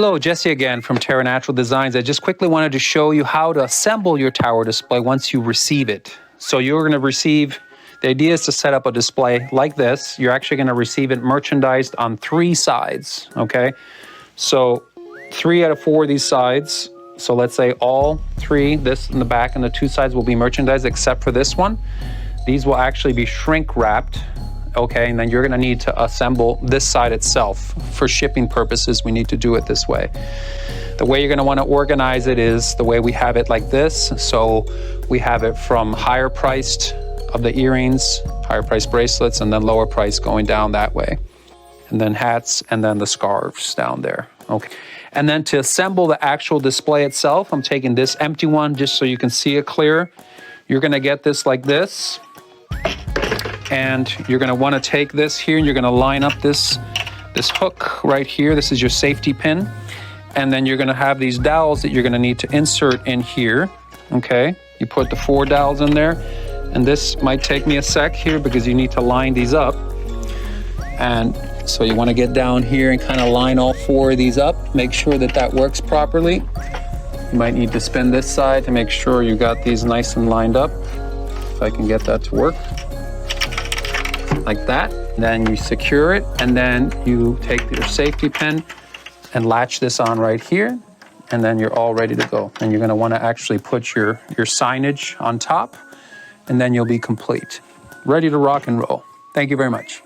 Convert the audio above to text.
Hello, Jesse again from Terra Natural Designs. I just quickly wanted to show you how to assemble your tower display once you receive it. So you're going to receive, the idea is to set up a display like this. You're actually going to receive it merchandised on 3 sides, okay? So 3 out of 4 of these sides, so let's say all 3, this in the back and the 2 sides will be merchandised except for this one. These will actually be shrink wrapped. Okay, and then you're gonna need to assemble this side itself. For shipping purposes, we need to do it this way. The way you're gonna wanna organize it is the way we have it like this. So we have it from higher priced of the earrings, higher priced bracelets, and then lower price going down that way. And then hats, and then the scarves down there, okay. And then to assemble the actual display itself, I'm taking this empty one just so you can see it clear. You're gonna get this like this. And you're going to want to take this here and you're going to line up this hook right here. This is your safety pin. And then you're going to have these dowels that you're going to need to insert in here. Okay, you put the 4 dowels in there. And this might take me a sec here because you need to line these up. And so you want to get down here and kind of line all 4 of these up. Make sure that that works properly. You might need to spin this side to make sure you got these nice and lined up. If I can get that to work. Like that. Then you secure it, and then you take your safety pin and latch this on right here, and then you're all ready to go. And you're going to want to actually put your signage on top, and then you'll be complete. Ready to rock and roll. Thank you very much.